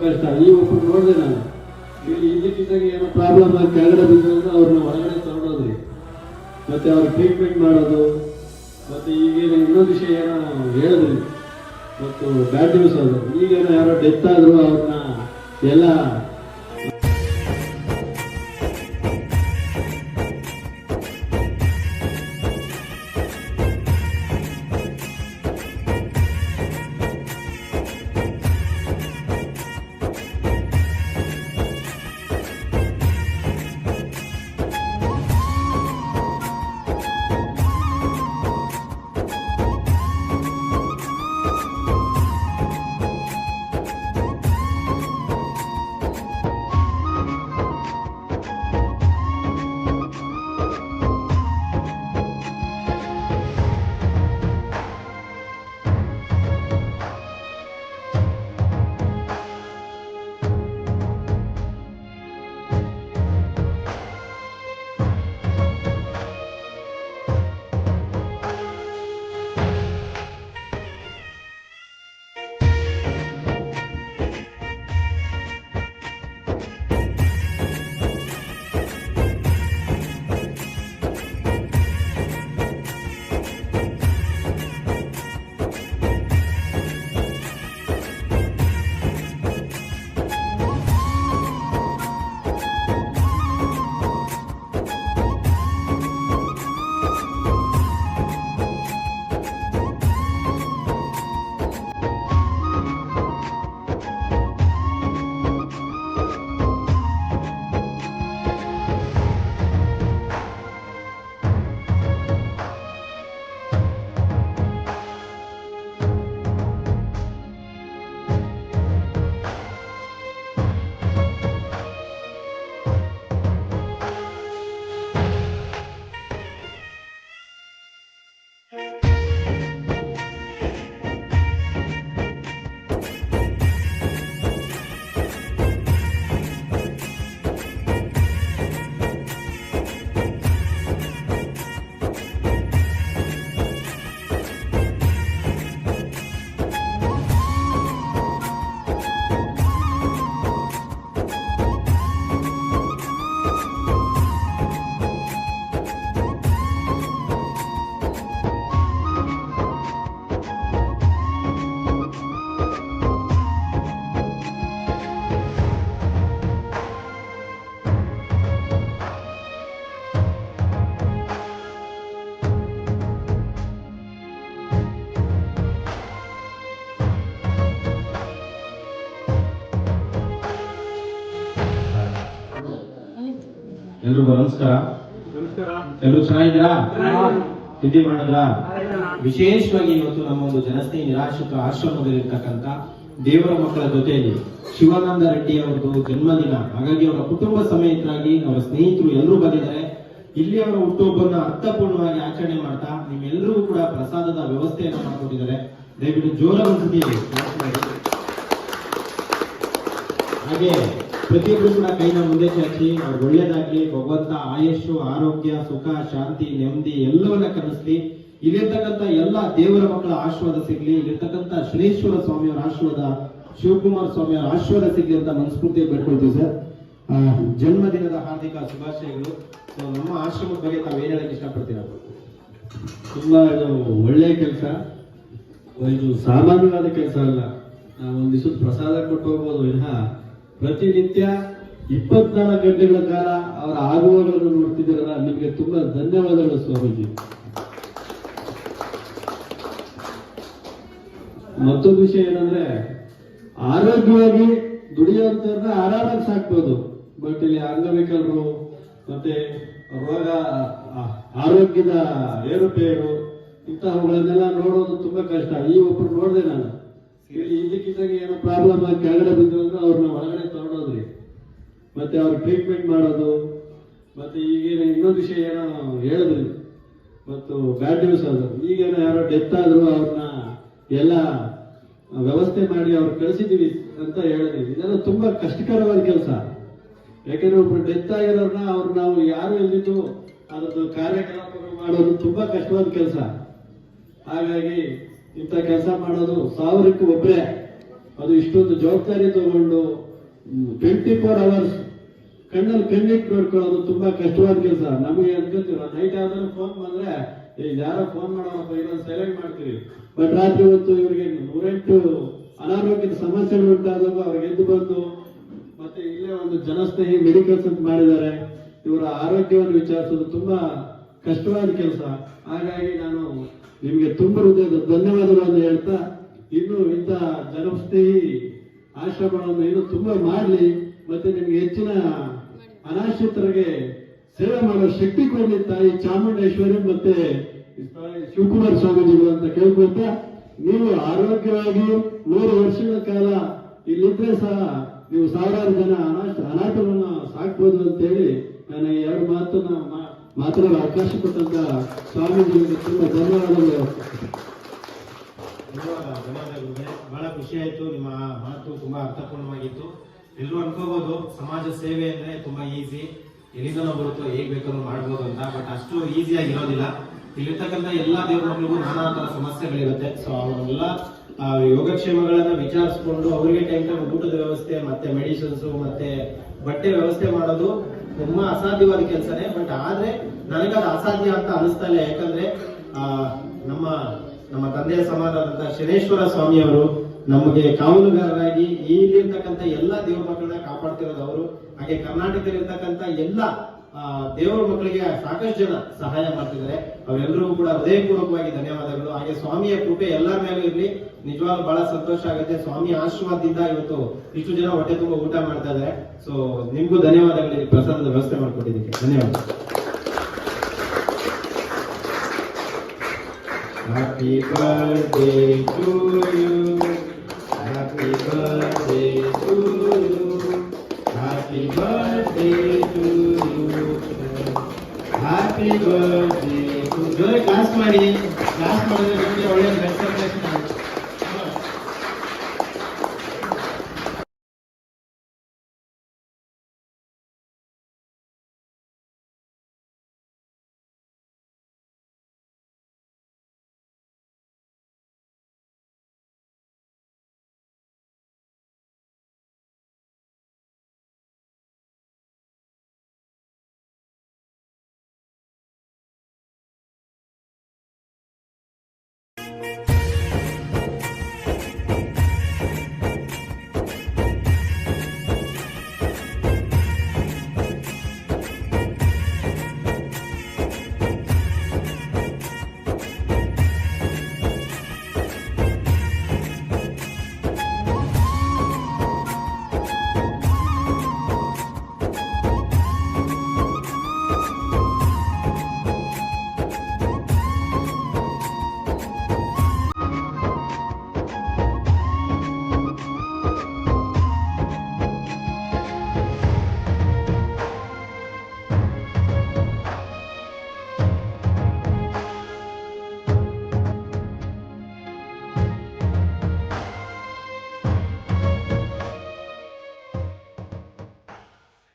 ಕಷ್ಟ. ಈ ಒಬ್ಬರು ನೋಡಿದೆ ನಾನು ಇಲ್ಲಿ ಇದಕ್ಕಿದ್ದಾಗ ಏನೋ ಪ್ರಾಬ್ಲಮ್ ಆಗಿ ಕೆಳಗಡೆ ಬಿದ್ದರೆ ಅವ್ರನ್ನ ಹೊರಗಡೆ ತಗೊಂಡೋದ್ರಿ, ಮತ್ತೆ ಅವ್ರ ಟ್ರೀಟ್ಮೆಂಟ್ ಮಾಡೋದು, ಮತ್ತೆ ಈಗೇನು ಇನ್ನೊಂದು ವಿಷಯ ಏನೋ ಹೇಳಿದ್ರಿ ಮತ್ತು ಬ್ಯಾಡ್ ನ್ಯೂಸ್ ಅದು, ಈಗೇನೋ ಯಾರೋ ಡೆತ್ ಆದ್ರು ಅವ್ರನ್ನ ಎಲ್ಲ ಎಲ್ರಿಗೂ ನಮಸ್ಕಾರ. ಎಲ್ಲರೂ ಚೆನ್ನಾಗಿದ್ದೀರಾ? ತಿಂಡಿ ಮಾಡಿದ್ರ? ವಿಶೇಷವಾಗಿ ಇವತ್ತು ನಮ್ಮ ಒಂದು ಜನಸ್ನೇಹಿ ನಿರಾಶ್ರಿತ ಆಶ್ರಮದಲ್ಲಿರ್ತಕ್ಕಂಥ ದೇವರ ಮಕ್ಕಳ ಜೊತೆಯಲ್ಲಿ ಶಿವಾನಂದ ರೆಡ್ಡಿ ಅವರದ್ದು ಜನ್ಮದಿನ, ಹಾಗಾಗಿ ಅವರ ಕುಟುಂಬ ಸಮೇತರಾಗಿ ಅವರ ಸ್ನೇಹಿತರು ಎಲ್ಲರೂ ಬಂದಿದ್ದಾರೆ. ಇಲ್ಲಿ ಅವರ ಹುಟ್ಟುಹಬ್ಬವನ್ನು ಅರ್ಥಪೂರ್ಣವಾಗಿ ಆಚರಣೆ ಮಾಡ್ತಾ ನಿಮ್ಮೆಲ್ಲರಿಗೂ ಕೂಡ ಪ್ರಸಾದದ ವ್ಯವಸ್ಥೆಯನ್ನು ಮಾಡಿಕೊಟ್ಟಿದ್ದಾರೆ. ದಯವಿಟ್ಟು ಜೋರಾಗಿ ಹಾಗೆ ಪ್ರತಿಯೊಬ್ಬರು ಕೂಡ ಕೈನ ಮುಂದೆ ಚಾಚಿ ಅವ್ರಿಗೆ ಒಳ್ಳೇದಾಗ್ಲಿ, ಭಗವಂತ ಆಯುಷು, ಆರೋಗ್ಯ, ಸುಖ, ಶಾಂತಿ, ನೆಮ್ಮದಿ ಎಲ್ಲವನ್ನ ಕಲಿಸ್ಲಿ. ಇಲ್ಲಿರ್ತಕ್ಕಂಥ ಎಲ್ಲ ದೇವರ ಮಕ್ಕಳ ಆಶೀರ್ವಾದ ಸಿಗ್ಲಿ. ಇಲ್ಲಿರ್ತಕ್ಕಂಥ ಶ್ರೀಶ್ವರ ಸ್ವಾಮಿಯವರ ಆಶೀರ್ವಾದ, ಶಿವಕುಮಾರ ಸ್ವಾಮಿಯವರ ಆಶೀರ್ವಾದ ಸಿಗ್ಲಿ ಅಂತ ಮನಸ್ಫೂರ್ತಿಯಾಗಿ ಬೇಡ್ಕೊಳ್ತೀವಿ ಸರ್. ಜನ್ಮದಿನದ ಹಾರ್ದಿಕ ಶುಭಾಶಯಗಳು. ನಮ್ಮ ಆಶ್ರಮದ ಬಗ್ಗೆ ತಾವು ಏನ್ ಹೇಳಕ್ ಇಷ್ಟಪಡ್ತೀರಾ? ತುಂಬಾ ಇದು ಒಳ್ಳೆ ಕೆಲಸ, ಇದು ಸಾಮಾನ್ಯವಾದ ಕೆಲಸ ಅಲ್ಲ. ನಾವು ಒಂದ್ ದಿವಸ ಪ್ರಸಾದ ಕೊಟ್ಟು ಹೋಗ್ಬೋದು ವಿನಃ ಪ್ರತಿನಿತ್ಯ 24 ಗಂಟೆಗಳ ಕಾಲ ಅವರ ಆಗುವಗಳನ್ನು ನೋಡ್ತಿದ್ದೀರಲ್ಲ, ನಿಮಗೆ ತುಂಬಾ ಧನ್ಯವಾದಗಳು ಸ್ವಾಮೀಜಿ. ಮತ್ತೊಂದು ವಿಷಯ ಏನಂದ್ರೆ, ಆರೋಗ್ಯವಾಗಿ ದುಡಿಯುವಂತವ್ರನ್ನ ಆರಾಮಾಗಿ ಸಾಕ್ಬೋದು. ಬಟ್ ಇಲ್ಲಿ ಅಂಗವಿಕಲರು ಮತ್ತೆ ರೋಗ, ಆರೋಗ್ಯದ ಏರುಪೇರು ಇಂತಹವುಗಳನ್ನೆಲ್ಲ ನೋಡೋದು ತುಂಬಾ ಕಷ್ಟ. ಈ ಒಬ್ಬರು ನೋಡಿದೆ ನಾನು ಇಲ್ಲಿ ಇದಕ್ಕಿದ್ದಾಗ ಏನೋ ಪ್ರಾಬ್ಲಮ್ ಆಗಿ ಕೆಳಗಡೆ ಬಿದ್ದರೆ ಅವ್ರನ್ನ ಹೊರಗಡೆ ತಗೊಂಡೋದ್ರಿ, ಮತ್ತೆ ಅವ್ರ ಟ್ರೀಟ್ಮೆಂಟ್ ಮಾಡೋದು, ಮತ್ತೆ ಈಗೇನು ಇನ್ನೊಂದು ವಿಷಯ ಏನೋ ಹೇಳಿದ್ರಿ ಮತ್ತು ಬ್ಯಾಡ್ ನ್ಯೂಸ್ ಅದು, ಈಗೇನೋ ಯಾರೋ ಡೆತ್ ಆದ್ರು ಅವ್ರನ್ನ ಎಲ್ಲ ವ್ಯವಸ್ಥೆ ಮಾಡಿ ಅವ್ರು ಕಳಿಸಿದೀವಿ ಅಂತ ಹೇಳಿದ್ರಿ. ಇದೆಲ್ಲ ತುಂಬಾ ಕಷ್ಟಕರವಾದ ಕೆಲಸ. ಯಾಕಂದ್ರೆ ಒಬ್ರು ಡೆತ್ ಆಗಿರೋರ್ನ ಅವ್ರು ನಾವು ಯಾರು ಇಲ್ದಿದ್ದು ಅದ್ರದ್ದು ಕಾರ್ಯಕಲಾಪಗಳು ಮಾಡೋದು ತುಂಬಾ ಕಷ್ಟವಾದ ಕೆಲಸ. ಹಾಗಾಗಿ ಇಂಥ ಕೆಲಸ ಮಾಡೋದು 1000ಕ್ಕೆ ಒಬ್ಬರೇ ಅದು ಇಷ್ಟೊಂದು ಜವಾಬ್ದಾರಿ ತಗೊಂಡು 24 ಅವರ್ಸ್ ಕಣ್ಣಲ್ಲಿ ಕಣ್ಣಿಟ್ಟು ನೋಡ್ಕೊಳ್ಳೋದು ತುಂಬಾ ಕಷ್ಟವಾದ ಕೆಲಸ. ನಮಗೆ ಅನ್ಕೋತೀವಿ ನೈಟ್ ಯಾವ್ದಾದ್ರು ಫೋನ್ ಬಂದ್ರೆ ಯಾರೋ ಫೋನ್ ಮಾಡೋಣಪ್ಪ ಇದೊಂದು ಸೈಲೆಂಟ್ ಮಾಡ್ತೀವಿ. ಬಟ್ ರಾತ್ರಿ ಹೊತ್ತು ಇವರಿಗೆ 108 ಅನಾರೋಗ್ಯದ ಸಮಸ್ಯೆಗಳು ಉಂಟಾದಾಗ ಅವ್ರಿಗೆ ಎದ್ದು ಬಂದು ಮತ್ತೆ ಇಲ್ಲೇ ಒಂದು ಜನಸ್ನೇಹಿ ಮೆಡಿಕಲ್ಸ್ ಅಂತ ಮಾಡಿದ್ದಾರೆ. ಇವರ ಆರೋಗ್ಯವನ್ನು ವಿಚಾರಿಸೋದು ತುಂಬಾ ಕಷ್ಟವಾದ ಕೆಲಸ. ಹಾಗಾಗಿ ನಾನು ನಿಮ್ಗೆ ತುಂಬ ಹೃದಯದ ಧನ್ಯವಾದಗಳನ್ನು ಹೇಳ್ತಾ, ಇನ್ನು ಇಂಥ ಜನಸ್ನೇಹಿ ಆಶ್ರಮಗಳನ್ನು ಇನ್ನು ತುಂಬಾ ಮಾಡಲಿ, ಮತ್ತೆ ನಿಮ್ಗೆ ಹೆಚ್ಚಿನ ಅನಾಶ್ರಿತರಿಗೆ ಸೇವೆ ಮಾಡೋ ಶಕ್ತಿ ಕೊಡಲಿ ತಾಯಿ ಚಾಮುಂಡೇಶ್ವರಿ ಮತ್ತೆ ಶಿವಕುಮಾರ ಸ್ವಾಮೀಜಿಗಳು ಅಂತ ಕೇಳ್ಕೊಂತ, ನೀವು ಆರೋಗ್ಯವಾಗಿ 100 ವರ್ಷಗಳ ಕಾಲ ಇಲ್ಲಿದ್ರೆ ಸಹ ನೀವು ಸಾವಿರಾರು ಜನ ಅನಾಥರನ್ನ ಸಾಕ್ಬೋದು ಅಂತ ಹೇಳಿ ನಾನು 2 ಮಾತನ್ನ ಮಾತಾಡಲು ಅವಕಾಶ ಕೊಟ್ಟಂತ ಸ್ವಾಮೀಜಿಗಳಿಗೆ ತುಂಬಾ ಧನ್ಯವಾದಗಳು. ಬಹಳ ಖುಷಿ ಆಯ್ತು, ನಿಮ್ಮ ಮಾತು ತುಂಬಾ ಅರ್ಥಪೂರ್ಣವಾಗಿತ್ತು. ಎಲ್ಲರೂ ಅನ್ಕೋಬಹುದು ಸಮಾಜ ಸೇವೆ ಅಂದ್ರೆ ತುಂಬಾ ಈಸಿ, ಎಲ್ಲಿಂದನೋ ಬರುತ್ತೋ ಹೇಗ್ ಬೇಕಾದ್ರೂ ಮಾಡ್ಬೋದು ಅಂತ. ಬಟ್ ಅಷ್ಟು ಈಸಿಯಾಗಿ ಇರೋದಿಲ್ಲ. ಇಲ್ಲಿರ್ತಕ್ಕಂಥ ಎಲ್ಲಾ ದೇವ್ರ ಮಕ್ಕಳಿಗೂ ನಾನಾ ತರ ಸಮಸ್ಯೆಗಳಿರುತ್ತೆ. ಸೊ ಅವರೆಲ್ಲ ಯೋಗಕ್ಷೇಮಗಳನ್ನ ವಿಚಾರಿಸ್ಕೊಂಡು ಅವರಿಗೆ ಟೈಮ್ ಊಟದ ವ್ಯವಸ್ಥೆ ಮತ್ತೆ ಮೆಡಿಸಿನ್ಸ್ ಮತ್ತೆ ಬಟ್ಟೆ ವ್ಯವಸ್ಥೆ ಮಾಡೋದು ತುಂಬಾ ಅಸಾಧ್ಯವಾದ ಕೆಲಸನೇ. ಬಟ್ ಆದ್ರೆ ನನಗದು ಅಸಾಧ್ಯ ಅಂತ ಅನಿಸ್ತಾ ಇಲ್ಲ. ಯಾಕಂದ್ರೆ ನಮ್ಮ ತಂದೆಯ ಸಮಾನರಾದಂತ ಶನೇಶ್ವರ ಸ್ವಾಮಿಯವರು ನಮಗೆ ಕಾವಲುಗಾರರಾಗಿ ಇಲ್ಲಿರ್ತಕ್ಕಂಥ ಎಲ್ಲಾ ದೇವ್ರ ಮಕ್ಕಳನ್ನ ಕಾಪಾಡ್ತಿರೋದು ಅವರು. ಹಾಗೆ ಕರ್ನಾಟಕದಲ್ಲಿರ್ತಕ್ಕಂಥ ಎಲ್ಲ ದೇವರ ಮಕ್ಕಳಿಗೆ ಸಾಕಷ್ಟು ಜನ ಸಹಾಯ ಮಾಡ್ತಿದ್ದಾರೆ. ಅವರೆಲ್ಲರಿಗೂ ಕೂಡ ಹೃದಯಪೂರ್ವಕವಾಗಿ ಧನ್ಯವಾದಗಳು. ಹಾಗೆ ಸ್ವಾಮಿಯ ಕೃಪೆ ಎಲ್ಲರ ಮೇಲೂ ಇರ್ಲಿ. ನಿಜವಾಗ್ಲೂ ಬಹಳ ಸಂತೋಷ ಆಗುತ್ತೆ. ಸ್ವಾಮಿ ಆಶೀರ್ವಾದದಿಂದ ಇವತ್ತು ಇಷ್ಟು ಜನ ಹೊಟ್ಟೆ ತುಂಬ ಊಟ ಮಾಡ್ತಾ ಇದ್ದಾರೆ. ಸೊ ನಿಮ್ಗೂ ಧನ್ಯವಾದಗಳು, ಪ್ರಸಾದದ ವ್ಯವಸ್ಥೆ ಮಾಡ್ಕೊಟ್ಟಿದ್ದಕ್ಕೆ ಧನ್ಯವಾದ. Happy birthday to you. Happy birthday to you. Happy birthday to you. Happy birthday to you. ಜೋರಾಗಿ ಕ್ಲಾಸ್ ಮಾಡಿ. ಕ್ಲಾಸ್ ಮಾಡಿದ್ರೆ ನಿಮಗೆ ಒಳ್ಳೆ